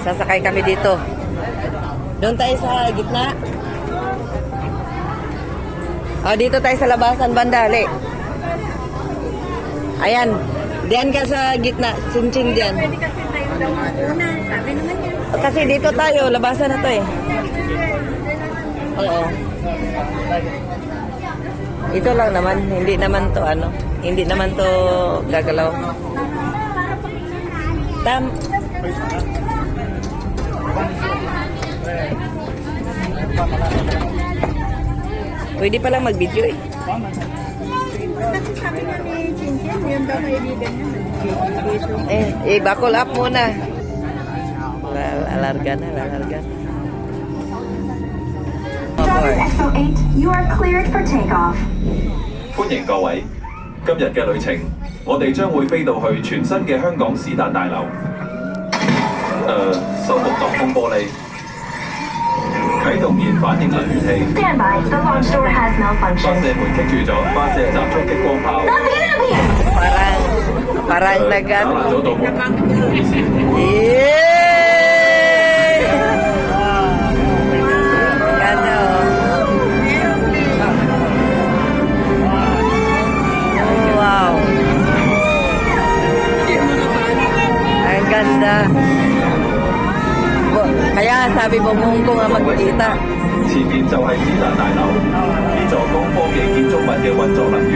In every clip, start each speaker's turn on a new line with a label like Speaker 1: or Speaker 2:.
Speaker 1: Sasakay kami dito. Doon tayo sa gitna. Dito tayo sa labasan, bandali. Ayan. Diyan ka sa gitna. Sinching diyan.
Speaker 2: Pwede kasi tayo daw una. Sabi naman yun.
Speaker 1: Kasi dito tayo. Labasan na to eh. Oo. Ito lang naman. Hindi naman to ano. Hindi naman to gagalaw. Pwede palang mag-video eh.
Speaker 2: Kasi sabi nga ni Chinchen, yun daw kaibigan niya.
Speaker 1: Buckle up muna. Alarga na.
Speaker 3: Drivers Expo 8, you are cleared for takeoff.
Speaker 4: 歡迎各位，今日嘅旅程，我哋將會飛到去全新嘅香港史達大樓。修復擋風玻璃，啟動燃反應能源器。
Speaker 3: Stand by, the launch door has
Speaker 4: 發
Speaker 3: malfunctioned.
Speaker 4: 射門棘住咗，發射集束激光炮，
Speaker 1: Parang
Speaker 4: 打
Speaker 1: nagan.
Speaker 4: 爛咗道門。
Speaker 1: Yeah! Ganda oh. Wow. Ang ganda. Kaya sabi mo kung nga magkita.
Speaker 4: 前面就係史達大樓，呢座高科技建築物嘅運作能源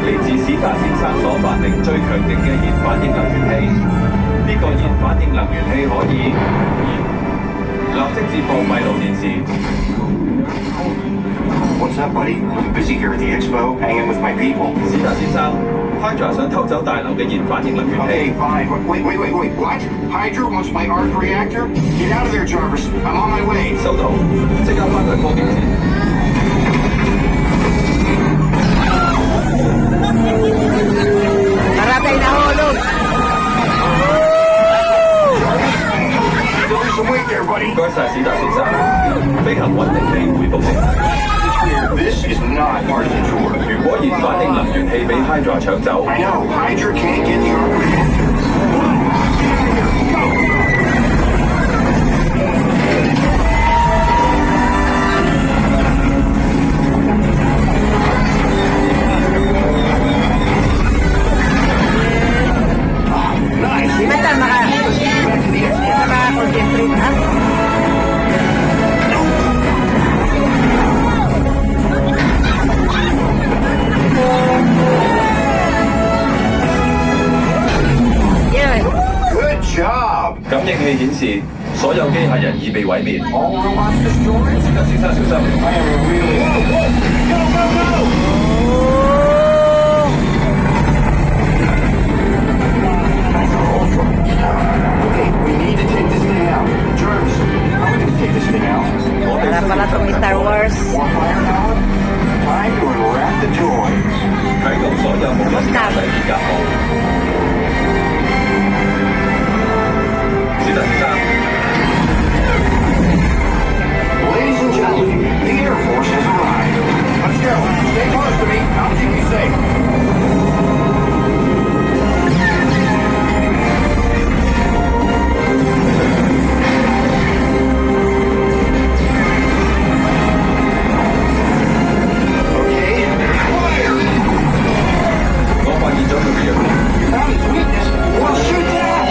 Speaker 4: 嚟自史達先生所發明最強勁嘅燃反應能源器。呢、個燃反應能源器可以立即接報閉路電視。
Speaker 5: What's up, buddy? I'm busy here at the expo, hanging with my people.
Speaker 4: 史達先生 ，Hydra 想偷走大樓嘅燃反應能源器。
Speaker 5: Okay, fine. Wait. What? Hydra wants my arc reactor? Get out of there, Jarvis. I'm on my way.
Speaker 4: 收到，即刻翻去科技線。
Speaker 1: Para tayo nahulog.
Speaker 5: Lose some weight there, buddy.
Speaker 4: 唔該晒，史達先生，飛行穩定器回復正常。
Speaker 5: This is not Martian tour.
Speaker 4: 如果燃反應能源器俾 Hydra 搶走，
Speaker 5: I know. Hydra can't get the arc reactor. Nice.
Speaker 1: Di ba tayo maka-concentrate ha? Yeah.
Speaker 5: Good job.
Speaker 4: 感應器顯示所有機械人已被毀滅。
Speaker 5: All robots destroyed.
Speaker 4: 史達先生小心。
Speaker 5: I am really... Okay, we need to take this thing out. Jarvis, how are we going to take this thing out?
Speaker 4: 我哋
Speaker 1: Wala pala itong Star Wars.
Speaker 5: More firepower? Time to unwrap the toys.
Speaker 4: 啟動所有無人駕駛儀甲號。史達先生，
Speaker 5: Ladies and gentlemen, the Air Force has arrived. Let's go. Stay close to me. I'll keep you safe. Okay, fire!
Speaker 4: 我發現咗佢嘅弱點。
Speaker 5: You found its weakness. Well, shoot that!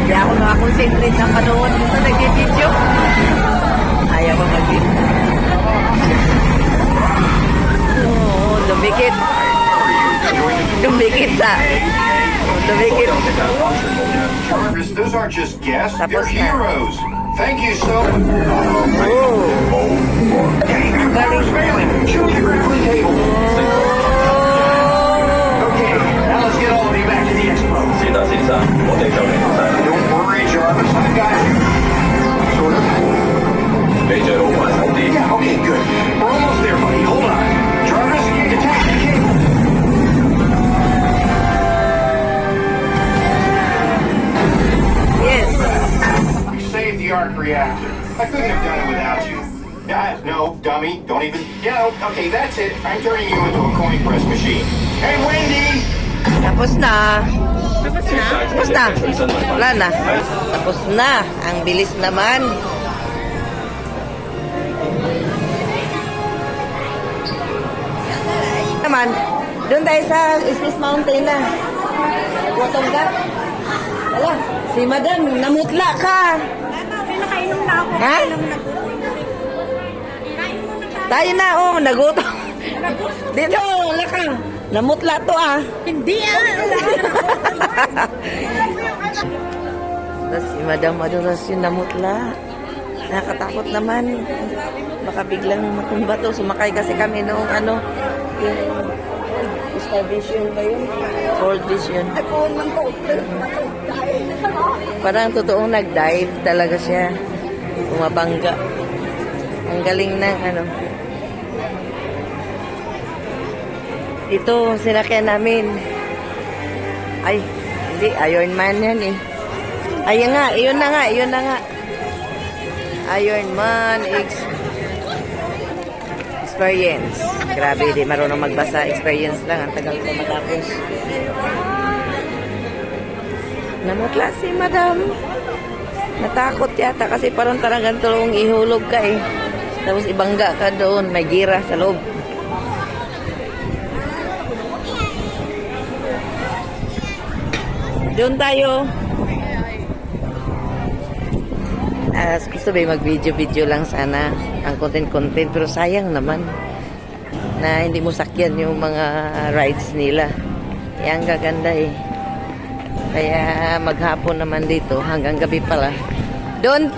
Speaker 1: Hindi ako nakakonsentrate ng panood dito nag-video. Ayaw ko mag-video. Oo, dumikit. Dumikit sa. Dumikit.
Speaker 5: Jarvis, those aren't just guests. They're
Speaker 1: Tapos na.
Speaker 5: heroes. Thank you so much.
Speaker 1: Oh.
Speaker 5: Hey, your power's failing. Shoot the critically cable. Okay, now let's get all of you back to the expo.
Speaker 4: 史達先生，我哋就嚟到晒啦，
Speaker 5: Don't worry, Jarvis. I got you. Sort of.
Speaker 4: 你最好快手啲。
Speaker 5: Yeah, okay, good. We're almost there, buddy. Hold on. Jarvis, detach the cable.
Speaker 1: Yes.
Speaker 5: You saved the arc reactor. I couldn't have done it without you. No, dummy. Don't even... Yeah, okay, that's it. I'm turning you into a coin press machine. Hey, Wendy!
Speaker 1: Tapos na.
Speaker 2: Tapos na?
Speaker 1: Tapos na. Wala na. Tapos na. Ang bilis naman. Naman, doon tayo sa Space Mountain na. Gutom ka? Wala. Si Madam, namutla ka.
Speaker 2: Pinakainom na ako.
Speaker 1: Ha? Tayo na, oh, nagutom. Dito, wala ka. Namutla to, ah.
Speaker 2: Hindi
Speaker 1: Tapos si Madam Maduras yung namutla. Nakakatakot naman. Baka biglang matumba to. Sumakay kasi kami noong ano, yung Star Vision ba yun? World Vision. Parang totoong nag-dive talaga siya. Bumabangga. Ang galing ng ano. Ito, sinakyan namin. Ay, hindi. Iron Man yan eh. Ayun nga, yun na nga, yun na nga. Iron Man experience. Grabe, di marunong magbasa. Experience lang. Ang tagal ko matapos. Namutla si Madam. Natakot yata kasi parang talagang tulong ihulog ka eh. Tapos ibangga ka doon. May gira sa loob. Doon tayo. Gusto ba mag-video-video lang sana ang content-content pero sayang naman na hindi mo sakyan yung mga rides nila. Yan gaganda eh. Kaya maghapon naman dito hanggang gabi pala. Don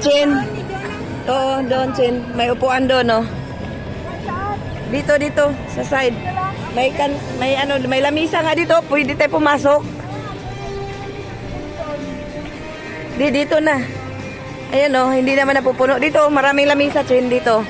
Speaker 1: Chin. Oo, Don Chin. May upuan doon, no? Dito sa side. May lamisa nga dito. Pwede tayo pumasok. Dito na. Ayan, oh, hindi naman napupuno. Dito, maraming lamisa, Chin, dito.